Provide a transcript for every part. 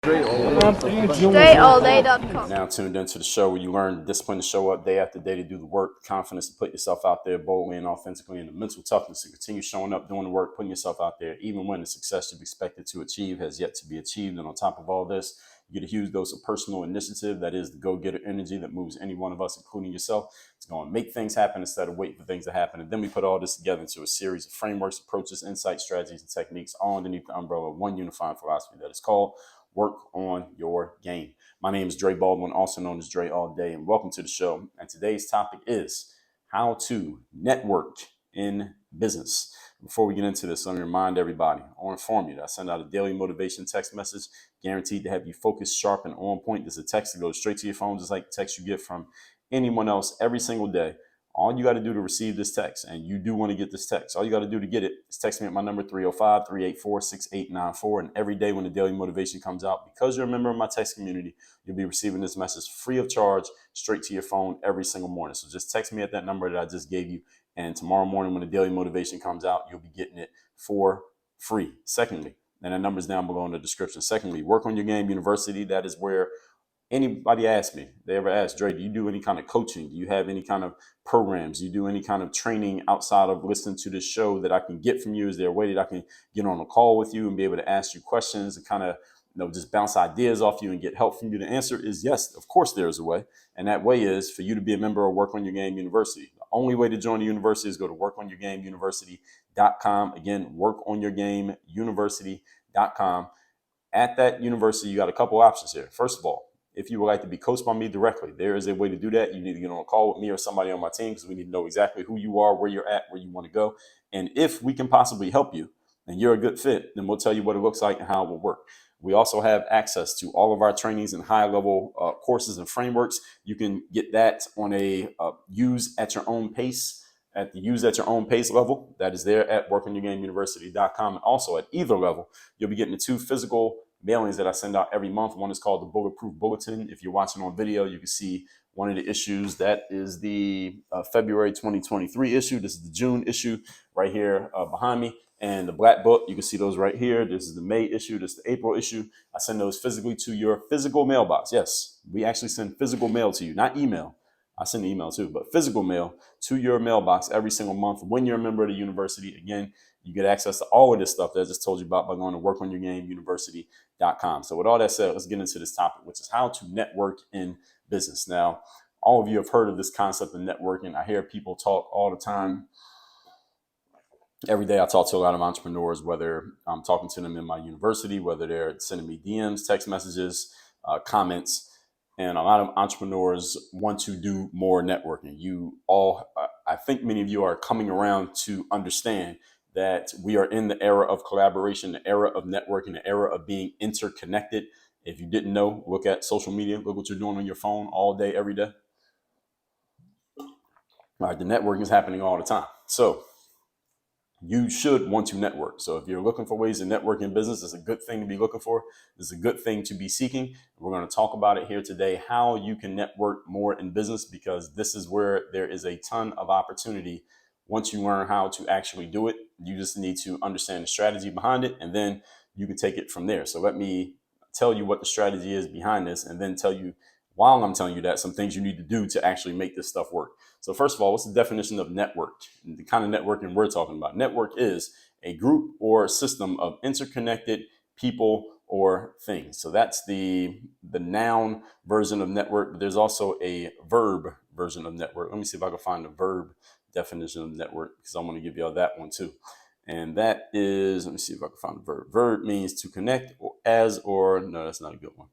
StrayAllDay.com. Now tuned into the show where you learn the discipline to show up day after day to do the work, the confidence to put yourself out there boldly and authentically, and the mental toughness to continue showing up, doing the work, putting yourself out there, even when the success you've expected to achieve has yet to be achieved. And on top of all this, you get a huge dose of personal initiative. That is the go-getter energy that moves any one of us, including yourself. It's going to make things happen instead of waiting for things to happen. And then we put all this together into a series of frameworks, approaches, insights, strategies, and techniques, all underneath the umbrella of one unifying philosophy that is called Work on Your Game. My name is Dre Baldwin, also known as Dre All Day, and welcome to the show. And today's topic is how to network in business. Before we get into this, let me remind everybody, or inform you that I send out a daily motivation text message guaranteed to have you focused, sharp, and on point. This is a text that goes straight to your phone, just like the text you get from anyone else every single day. All you got to do to receive this text, and you do want to get this text, all you got to do to get it is text me at my number 305-384-6894. And every day when the daily motivation comes out, because you're a member of my text community, you'll be receiving this message free of charge straight to your phone every single morning. So just text me at that number that I just gave you. And tomorrow morning when the daily motivation comes out, you'll be getting it for free. Secondly, and that number's down below in the description. Secondly, Work on Your Game University. That is where anybody ask me, they ever ask, Dre, do you do any kind of coaching? Do you have any kind of programs? Do you do any kind of training outside of listening to this show that I can get from you? Is there a way that I can get on a call with you and be able to ask you questions and kind of, just bounce ideas off you and get help from you? The answer is yes, of course there's a way. And that way is for you to be a member of Work on Your Game University. The only way to join the university is go to workonyourgameuniversity.com. Again, workonyourgameuniversity.com. At that university, you got a couple options here. First of all, if you would like to be coached by me directly, there is a way to do that. You need to get on a call with me or somebody on my team because we need to know exactly who you are, where you're at, where you want to go. And if we can possibly help you and you're a good fit, then we'll tell you what it looks like and how it will work. We also have access to all of our trainings and high-level courses and frameworks. You can get that on a use at your own pace, at the use at your own pace level. That is there at workonyourgameuniversity.com. And also at either level, you'll be getting the 2 physical mailings that I send out every month. One is called the Bulletproof Bulletin. If you're watching on video, you can see one of the issues. That is the February 2023 issue. This is the June issue right here behind me. And the Black Book, you can see those right here. This is the May issue. This is the April issue. I send those physically to your physical mailbox. Yes, we actually send physical mail to you, not email. I send email too, but physical mail to your mailbox every single month when you're a member of the university. Again, you get access to all of this stuff that I just told you about by going to workonyourgameuniversity.com. So with all that said, let's get into this topic, which is how to network in business. Now, all of you have heard of this concept of networking. I hear people talk all the time. Every day I talk to a lot of entrepreneurs, whether I'm talking to them in my university, whether they're sending me DMs, text messages, comments. And a lot of entrepreneurs want to do more networking. I think many of you are coming around to understand that we are in the era of collaboration, the era of networking, the era of being interconnected. If you didn't know, look at social media. Look what you're doing on your phone all day, every day. All right, the networking is happening all the time. So you should want to network. So if you're looking for ways to network in business, it's a good thing to be looking for. It's a good thing to be seeking. We're going to talk about it here today, how you can network more in business, because this is where there is a ton of opportunity. Once you learn how to actually do it, you just need to understand the strategy behind it, and then you can take it from there. So let me tell you what the strategy is behind this, and then tell you, while I'm telling you that, some things you need to do to actually make this stuff work. So first of all, what's the definition of network? The kind of networking we're talking about. Network is a group or system of interconnected people or things. So that's the noun version of network, but there's also a verb version of network. Let me see if I can find the verb definition of network, because I want to give y'all that one too. And that is, let me see if I can find the verb. Verb means to connect no, that's not a good one.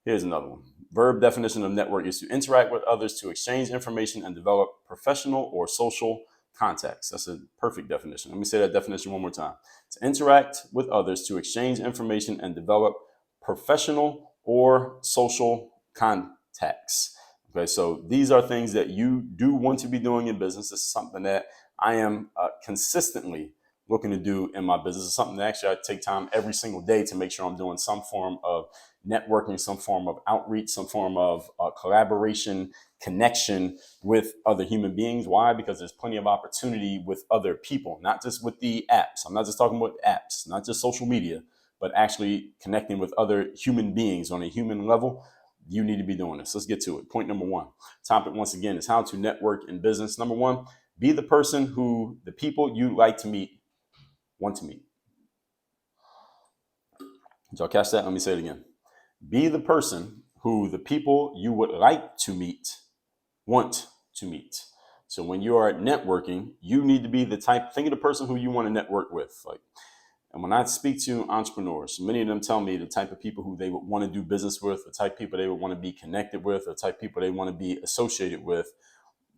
Here's another one. Verb definition of network is to interact with others, to exchange information, and develop professional or social contacts. That's a perfect definition. Let me say that definition one more time. To interact with others, to exchange information, and develop professional or social contacts. Okay, so these are things that you do want to be doing in business. This is something that I am consistently looking to do in my business. It's something that actually I take time every single day to make sure I'm doing some form of networking, some form of outreach, some form of collaboration, connection with other human beings. Why? Because there's plenty of opportunity with other people, not just with the apps. I'm not just talking about apps, not just social media, but actually connecting with other human beings on a human level, you need to be doing this. Let's get to it. Point number one. Topic, once again, is how to network in business. Number one, be the person who the people you like to meet want to meet. Did y'all catch that? Let me say it again. Be the person who the people you would like to meet want to meet. So when you are networking, you need to be the type, think of the person who you want to network with. And when I speak to entrepreneurs, many of them tell me the type of people who they would want to do business with, the type of people they would want to be connected with, the type of people they want to be associated with.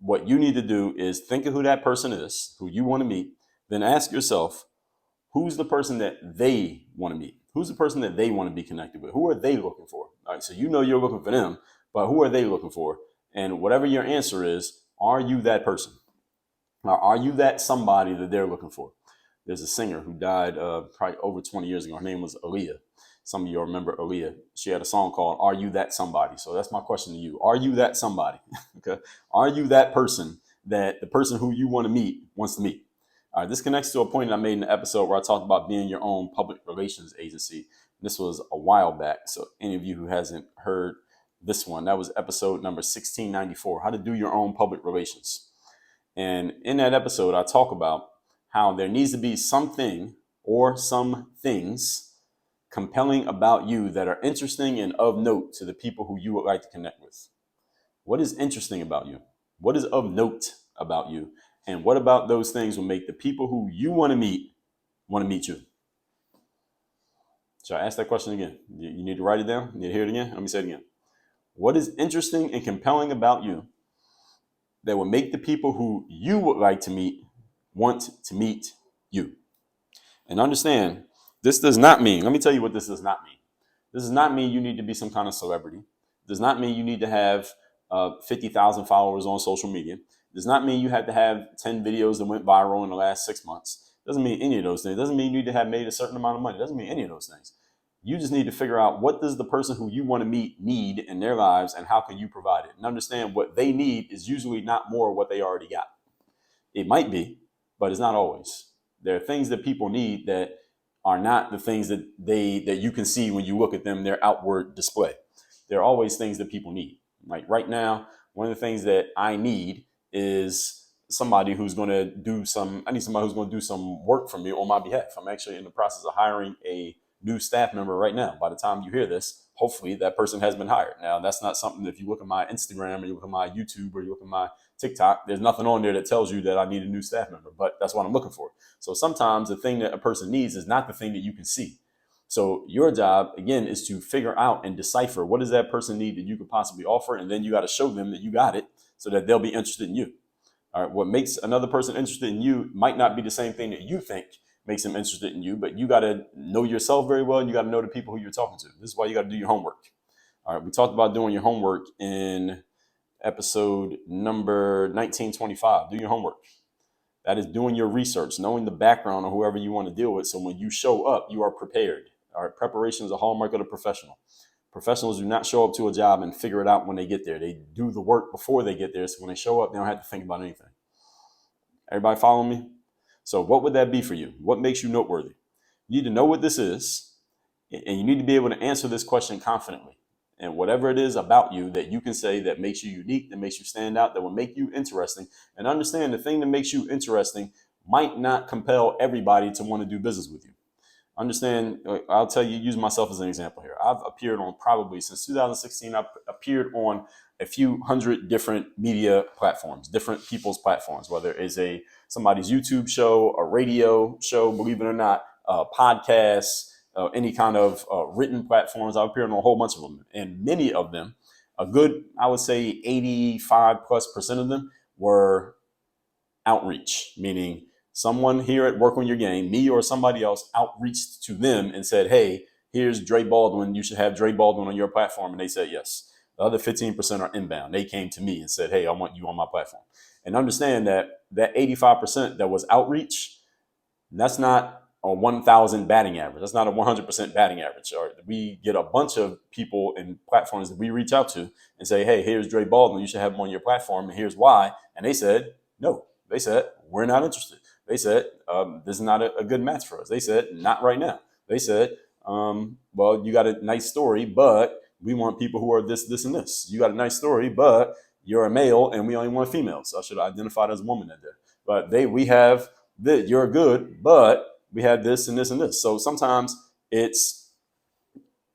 What you need to do is think of who that person is, who you want to meet, then ask yourself, who's the person that they want to meet? Who's the person that they want to be connected with? Who are they looking for? All right, so you know you're looking for them, but who are they looking for? And whatever your answer is, are you that person? Or are you that somebody that they're looking for? There's a singer who died probably over 20 years ago. Her name was Aaliyah. Some of you remember Aaliyah. She had a song called Are You That Somebody? So that's my question to you. Are you that somebody? Okay. Are you that person that the person who you want to meet wants to meet? All right, this connects to a point I made in the episode where I talked about being your own public relations agency. This was a while back. So any of you who hasn't heard this one, that was episode number 1694, how to do your own public relations. And in that episode, I talk about how there needs to be something or some things compelling about you that are interesting and of note to the people who you would like to connect with. What is interesting about you? What is of note about you? And what about those things will make the people who you want to meet you? Should I ask that question again? You need to write it down? You need to hear it again? Let me say it again. What is interesting and compelling about you that will make the people who you would like to meet want to meet you? And understand, this does not mean, let me tell you what this does not mean. This does not mean you need to be some kind of celebrity. It does not mean you need to have 50,000 followers on social media. It does not mean you have to have 10 videos that went viral in the last 6 months. It doesn't mean any of those things. It doesn't mean you need to have made a certain amount of money. It doesn't mean any of those things. You just need to figure out, what does the person who you want to meet need in their lives, and how can you provide it? And understand, what they need is usually not more of what they already got. It might be, but it's not always. There are things that people need that are not the things that you can see when you look at them, their outward display. There are always things that people need. Like right now, one of the things that I need is somebody who's going to do some work for me on my behalf. I'm actually in the process of hiring a new staff member right now. By the time you hear this, hopefully that person has been hired. Now, that's not something, if you look at my Instagram or you look at my YouTube or you look at my TikTok, there's nothing on there that tells you that I need a new staff member, but that's what I'm looking for. So sometimes the thing that a person needs is not the thing that you can see. So your job, again, is to figure out and decipher, what does that person need that you could possibly offer? And then you got to show them that you got it so that they'll be interested in you. All right. What makes another person interested in you might not be the same thing that you think makes them interested in you, but you got to know yourself very well, and you got to know the people who you're talking to. This is why you got to do your homework. All right. We talked about doing your homework in episode number 1925. Do your homework. That is doing your research, knowing the background of whoever you want to deal with. So when you show up, you are prepared. All right. Preparation is a hallmark of the professional. Professionals do not show up to a job and figure it out when they get there. They do the work before they get there. So when they show up, they don't have to think about anything. Everybody follow me? So what would that be for you? What makes you noteworthy? You need to know what this is, and you need to be able to answer this question confidently. And whatever it is about you that you can say that makes you unique, that makes you stand out, that will make you interesting. And understand, the thing that makes you interesting might not compel everybody to want to do business with you. Understand, I'll tell you, use myself as an example here. I've appeared on, probably since 2016, I've appeared on a few hundred different media platforms, different people's platforms, whether it's somebody's YouTube show, a radio show, believe it or not, podcasts, any kind of written platforms. I've appeared on a whole bunch of them. And many of them, a good, I would say 85+% of them were outreach, meaning someone here at Work on Your Game, me or somebody else, outreached to them and said, hey, here's Dre Baldwin. You should have Dre Baldwin on your platform. And they said yes. The other 15% are inbound. They came to me and said, hey, I want you on my platform. And understand that 85% that was outreach, that's not a 1,000 batting average. That's not a 100% batting average. Or we get a bunch of people and platforms that we reach out to and say, hey, here's Dre Baldwin. You should have him on your platform. And here's why. And they said, no. They said, we're not interested. They said, this is not a good match for us. They said, not right now. They said, Well, you got a nice story, but we want people who are this, this, and this. You got a nice story, but you're a male and we only want females. So I should have identified as a woman in there. But we have that you're good, but we have this and this and this. So sometimes it's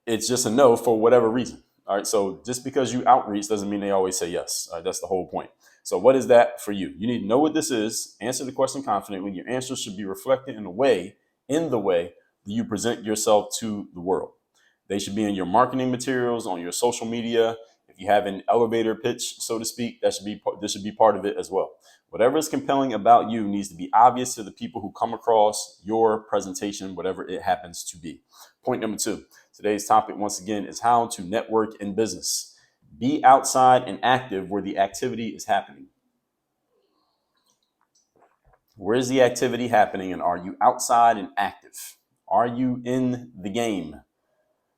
just a no for whatever reason. All right. So just because you outreach doesn't mean they always say yes. All right, that's the whole point. So what is that for you? You need to know what this is. Answer the question confidently. Your answer should be reflected in the way that you present yourself to the world. They should be in your marketing materials, on your social media. If you have an elevator pitch, so to speak, this should be part of it as well. Whatever is compelling about you needs to be obvious to the people who come across your presentation, whatever it happens to be. Point number 2. Today's topic, once again, is how to network in business. Be outside and active where the activity is happening. Where is the activity happening, and are you outside and active? Are you in the game?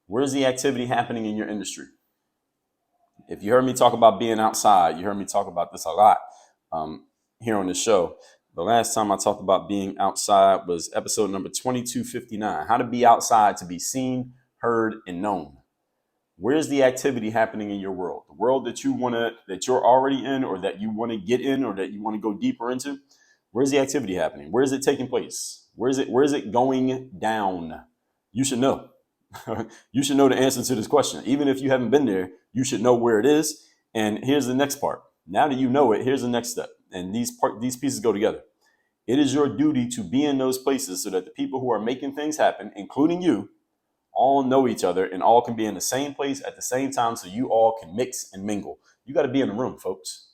Where's the activity happening in your industry? If you heard me talk about being outside, you heard me talk about this a lot here on the show. The last time I talked about being outside was episode number 2259, how to be outside to be seen, heard, and known. Where's the activity happening in your world? The world that you're already in, or that you want to get in, or that you want to go deeper into? Where's the activity happening? Where is it taking place? Where is it going down? You should know. You should know the answer to this question. Even if you haven't been there, you should know where it is. And here's the next part. Now that you know it, here's the next step. And these pieces go together. It is your duty to be in those places so that the people who are making things happen, including you, all know each other and all can be in the same place at the same time, so you all can mix and mingle. You got to be in the room, folks.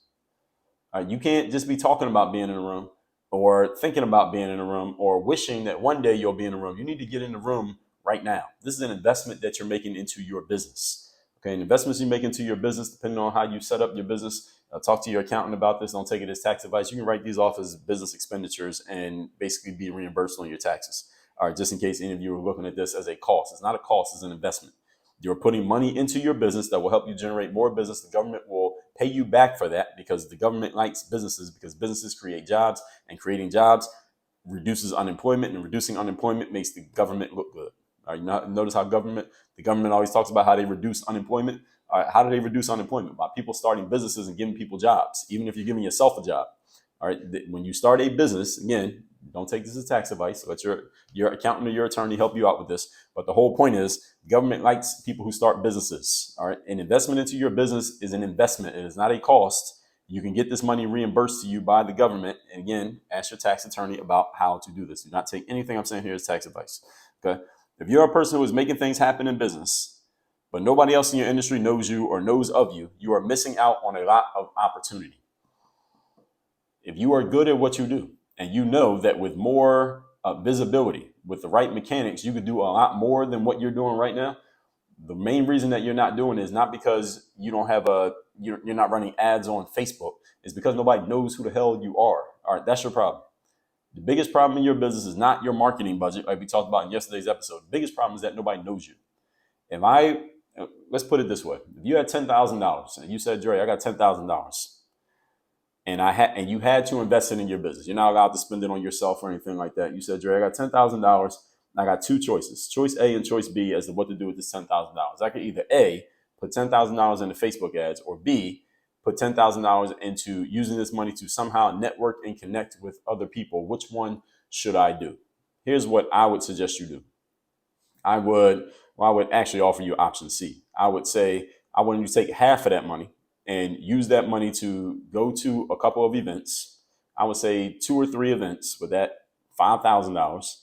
You can't just be talking about being in the room or thinking about being in the room or wishing that one day you'll be in the room. You need to get in the room right now. This is an investment that you're making into your business. Okay, and investments you make into your business, depending on how you set up your business, talk to your accountant about this. Don't take it as tax advice. You can write these off as business expenditures and basically be reimbursed on your taxes. All right, just in case any of you are looking at this as a cost. It's not a cost, it's an investment. You're putting money into your business that will help you generate more business. The government will pay you back for that because the government likes businesses, because businesses create jobs, and creating jobs reduces unemployment, and reducing unemployment makes the government look good. All right, notice how the government always talks about how they reduce unemployment. All right, how do they reduce unemployment? By people starting businesses and giving people jobs, even if you're giving yourself a job. All right, when you start a business, again, don't take this as tax advice. Let your accountant or your attorney help you out with this. But the whole point is, government likes people who start businesses. All right, an investment into your business is an investment. It is not a cost. You can get this money reimbursed to you by the government. And again, ask your tax attorney about how to do this. Do not take anything I'm saying here as tax advice. Okay. If you're a person who is making things happen in business, but nobody else in your industry knows you or knows of you, you are missing out on a lot of opportunity. If you are good at what you do, and you know that with more visibility, with the right mechanics, you could do a lot more than what you're doing right now. The main reason that you're not doing it is not because you don't have you're not running ads on Facebook. It's because nobody knows who the hell you are. All right, that's your problem. The biggest problem in your business is not your marketing budget, like we talked about in yesterday's episode. The biggest problem is that nobody knows you. Let's put it this way. If you had $10,000 and you said, Dre, I got $10,000, and you had to invest it in your business. You're not allowed to spend it on yourself or anything like that. You said, Dre, I got $10,000. I got two choices, choice A and choice B, as to what to do with this $10,000. I could either A, put $10,000 into Facebook ads, or B, put $10,000 into using this money to somehow network and connect with other people. Which one should I do? Here's what I would suggest you do. I would actually offer you option C. I would say, I want you to take half of that money and use that money to go to a couple of events. I would say 2 or 3 events with that $5,000.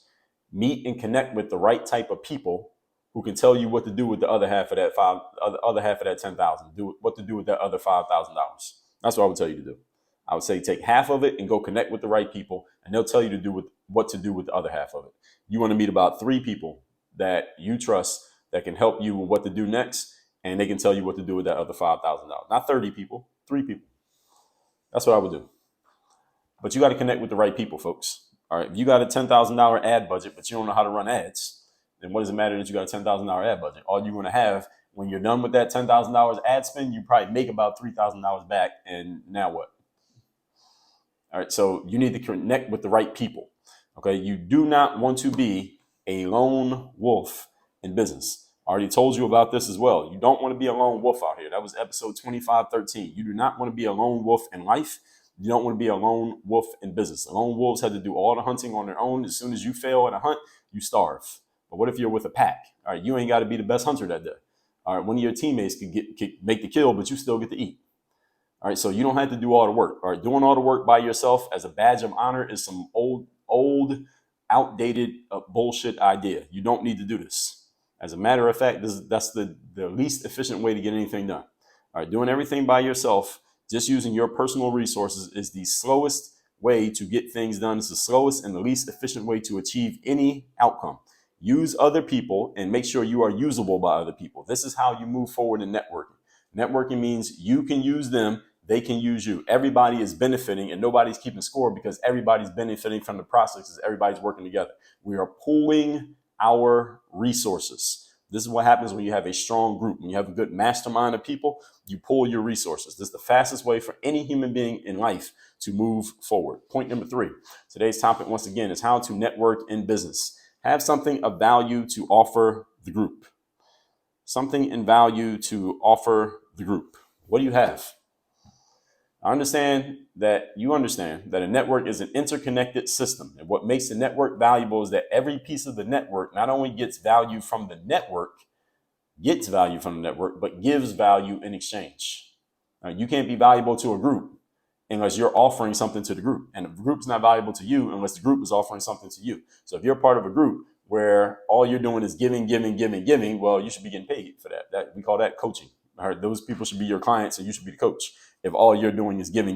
Meet and connect with the right type of people who can tell you what to do with the other half of that $10,000. What to do with that other $5,000. That's what I would tell you to do. I would say take half of it and go connect with the right people, and they'll tell you what to do with the other half of it. You want to meet about 3 people that you trust that can help you with what to do next, and they can tell you what to do with that other $5,000. Not 30 people, 3 people. That's what I would do. But you got to connect with the right people, folks. All right. If you got a $10,000 ad budget, but you don't know how to run ads, then what does it matter that you got a $10,000 ad budget? All you're going to have when you're done with that $10,000 ad spend, you probably make about $3,000 back. And now what? All right. So you need to connect with the right people. Okay. You do not want to be a lone wolf in business. I already told you about this as well. You don't want to be a lone wolf out here. That was episode 2513. You do not want to be a lone wolf in life. You don't want to be a lone wolf in business. Lone wolves had to do all the hunting on their own. As soon as you fail at a hunt, you starve. But what if you're with a pack? All right, you ain't got to be the best hunter that day. All right, one of your teammates could make the kill, but you still get to eat. All right, so you don't have to do all the work. All right, doing all the work by yourself as a badge of honor is some old, outdated bullshit idea. You don't need to do this. As a matter of fact, that's the least efficient way to get anything done. All right, doing everything by yourself, just using your personal resources, is the slowest way to get things done. It's the slowest and the least efficient way to achieve any outcome. Use other people and make sure you are usable by other people. This is how you move forward in networking. Networking means you can use them, they can use you. Everybody is benefiting and nobody's keeping score because everybody's benefiting from the process as everybody's working together. We are pooling our resources. This is what happens when you have a strong group. When you have a good mastermind of people, you pool your resources. This is the fastest way for any human being in life to move forward. Point number 3. Today's topic, once again, is how to network in business. Have something of value to offer the group. Something in value to offer the group. What do you have? I understand that a network is an interconnected system. And what makes the network valuable is that every piece of the network not only gets value from the network, but gives value in exchange. You can't be valuable to a group unless you're offering something to the group. And the group's not valuable to you unless the group is offering something to you. So if you're part of a group where all you're doing is giving, well, you should be getting paid for that. We call that coaching. All right, those people should be your clients and you should be the coach. If all you're doing is giving.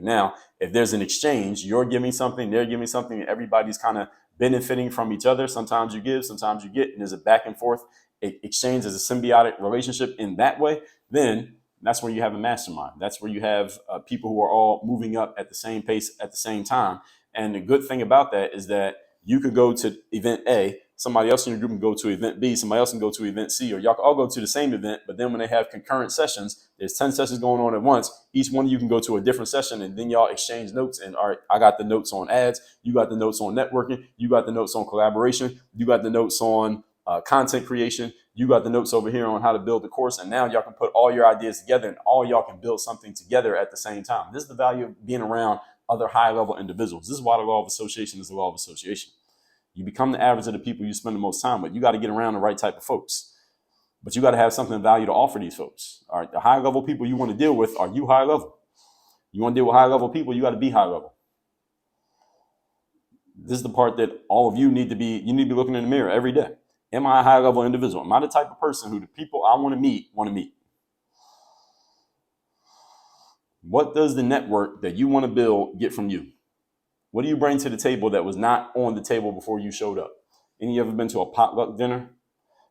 Now, if there's an exchange, you're giving something, they're giving something, and everybody's kind of benefiting from each other. Sometimes you give, sometimes you get, and there's a back and forth exchange as a symbiotic relationship in that way, then that's where you have a mastermind. That's where you have people who are all moving up at the same pace at the same time. And the good thing about that is that you could go to event A, somebody else in your group can go to event B, somebody else can go to event C, or y'all can all go to the same event, but then when they have concurrent sessions, there's 10 sessions going on at once. Each one of you can go to a different session, and then y'all exchange notes. And all right, I got the notes on ads, you got the notes on networking, you got the notes on collaboration, you got the notes on content creation, you got the notes over here on how to build the course, and now y'all can put all your ideas together and all y'all can build something together at the same time. This is the value of being around other high-level individuals. This is why the law of association is the law of association. You become the average of the people you spend the most time with. You got to get around the right type of folks. But you got to have something of value to offer these folks. All right, the high-level people you want to deal with, are you high-level? You want to deal with high-level people, you got to be high-level. This is the part that all of you need to be looking in the mirror every day. Am I a high-level individual? Am I the type of person who the people I want to meet? What does the network that you want to build get from you? What do you bring to the table that was not on the table before you showed up? Any of you ever been to a potluck dinner?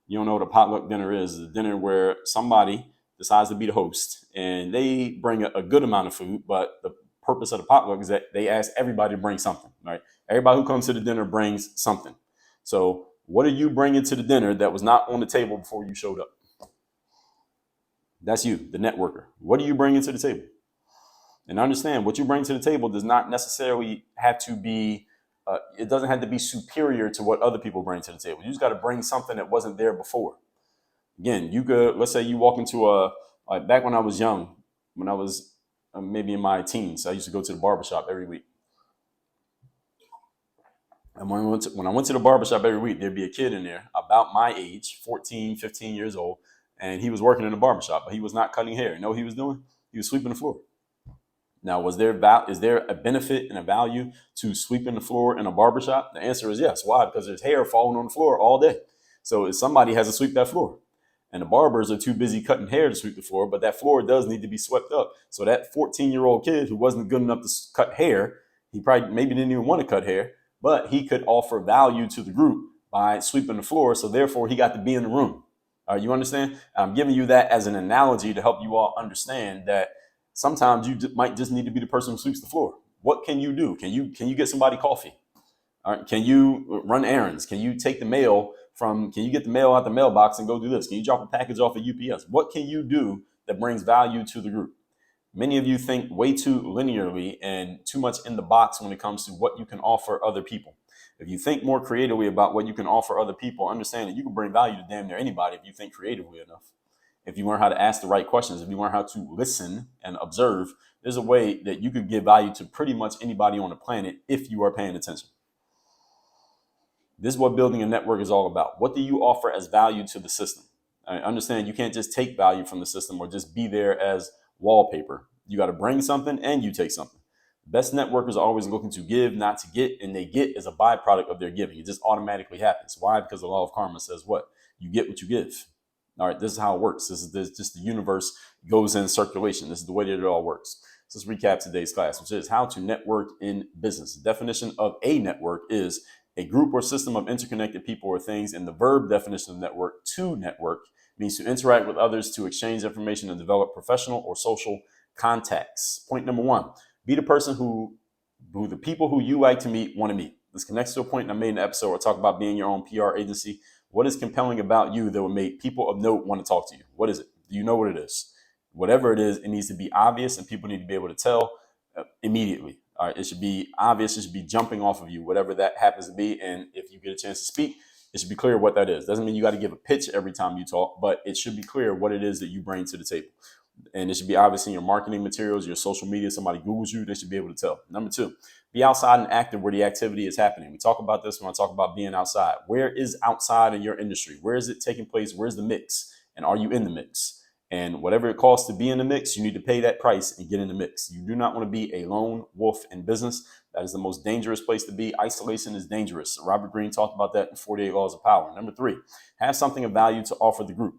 You don't know what a potluck dinner is. It's a dinner where somebody decides to be the host and they bring a good amount of food, but the purpose of the potluck is that they ask everybody to bring something, right? Everybody who comes to the dinner brings something. So what are you bringing to the dinner that was not on the table before you showed up? That's you, the networker. What are you bringing to the table? And understand, what you bring to the table does not necessarily have to be, it doesn't have to be superior to what other people bring to the table. You just got to bring something that wasn't there before. Again, you could, let's say you walk into back when I was young, when I was maybe in my teens, I used to go to the barbershop every week. And when I went to the barbershop every week, there'd be a kid in there about my age, 14, 15 years old, and he was working in the barbershop, but he was not cutting hair. You know what he was doing? He was sweeping the floor. Now, is there a benefit and a value to sweeping the floor in a barbershop? The answer is yes. Why? Because there's hair falling on the floor all day. So somebody has to sweep that floor. And the barbers are too busy cutting hair to sweep the floor, but that floor does need to be swept up. So that 14-year-old kid who wasn't good enough to cut hair, he probably maybe didn't even want to cut hair, but he could offer value to the group by sweeping the floor. So therefore, he got to be in the room. You understand? I'm giving you that as an analogy to help you all understand that sometimes you might just need to be the person who sweeps the floor. What can you do? Can you get somebody coffee? All right. Can you run errands? Can you take the mail can you get the mail out the mailbox and go do this? Can you drop a package off at UPS? What can you do that brings value to the group? Many of you think way too linearly and too much in the box when it comes to what you can offer other people. If you think more creatively about what you can offer other people, understand that you can bring value to damn near anybody if you think creatively enough. If you learn how to ask the right questions, if you learn how to listen and observe, there's a way that you could give value to pretty much anybody on the planet if you are paying attention. This is what building a network is all about. What do you offer as value to the system? I understand you can't just take value from the system or just be there as wallpaper. You got to bring something and you take something. Best networkers are always looking to give, not to get, and they get as a byproduct of their giving. It just automatically happens. Why? Because the law of karma says what? You get what you give. All right, this is how it works. This is just the universe goes in circulation. This is the way that it all works. So let's recap today's class, which is how to network in business. The definition of a network is a group or system of interconnected people or things, and the verb definition of network, to network, means to interact with others, to exchange information, and develop professional or social contacts. Point number one, be the person who the people who you like to meet want to meet. This connects to a point I made in the episode where I talk about being your own PR agency. What is compelling about you that will make people of note want to talk to you? What is it? Do you know what it is? Whatever it is, it needs to be obvious and people need to be able to tell immediately. All right, it should be obvious. It should be jumping off of you, whatever that happens to be. And if you get a chance to speak, it should be clear what that is. Doesn't mean you got to give a pitch every time you talk, but it should be clear what it is that you bring to the table. And it should be obvious in your marketing materials, your social media. Somebody Googles you, they should be able to tell. Number two, be outside and active where the activity is happening. We talk about this when I talk about being outside. Where is outside in your industry? Where is it taking place? Where's the mix? And are you in the mix? And whatever it costs to be in the mix, you need to pay that price and get in the mix. You do not want to be a lone wolf in business. That is the most dangerous place to be. Isolation is dangerous. Robert Greene talked about that in 48 Laws of Power. Number three, have something of value to offer the group.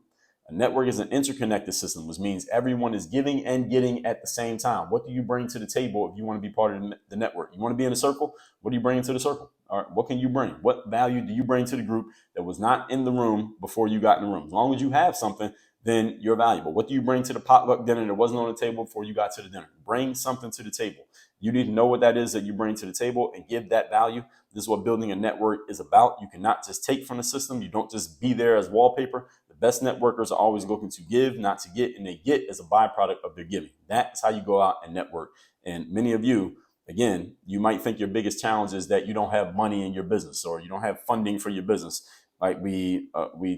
A network is an interconnected system, which means everyone is giving and getting at the same time. What do you bring to the table if you want to be part of the network? You want to be in a circle? What do you bring to the circle? All right, what can you bring? What value do you bring to the group that was not in the room before you got in the room? As long as you have something, then you're valuable. What do you bring to the potluck dinner that wasn't on the table before you got to the dinner? Bring something to the table. You need to know what that is that you bring to the table and give that value. This is what building a network is about. You cannot just take from the system. You don't just be there as wallpaper. The best networkers are always looking to give, not to get, and they get as a byproduct of their giving. That's how you go out and network. And many of you, again, you might think your biggest challenge is that you don't have money in your business or you don't have funding for your business. Like we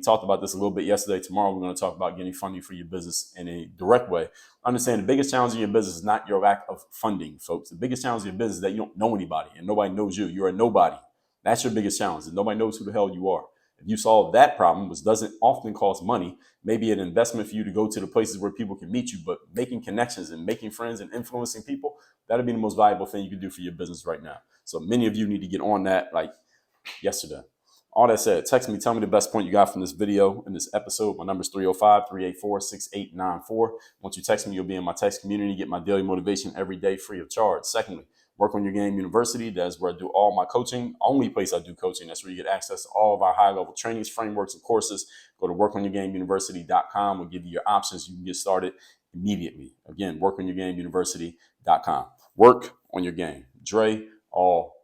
talked about this a little bit yesterday. Tomorrow we're going to talk about getting funding for your business in a direct way. Understand the biggest challenge in your business is not your lack of funding, folks. The biggest challenge in your business is that you don't know anybody and nobody knows you. You're a nobody. That's your biggest challenge, and nobody knows who the hell you are. If you solve that problem, which doesn't often cost money, maybe an investment for you to go to the places where people can meet you, but making connections and making friends and influencing people, that'll be the most valuable thing you can do for your business right now. So many of you need to get on that like yesterday. All that said, text me, tell me the best point you got from this video in this episode. My number is 305-384-6894. Once you text me, you'll be in my text community, get my daily motivation every day free of charge. Secondly, Work on Your Game University. That's where I do all my coaching. Only place I do coaching. That's where you get access to all of our high-level trainings, frameworks, and courses. Go to workonyourgameuniversity.com. We'll give you your options. You can get started immediately. Again, workonyourgameuniversity.com. Work on your game. Dre, all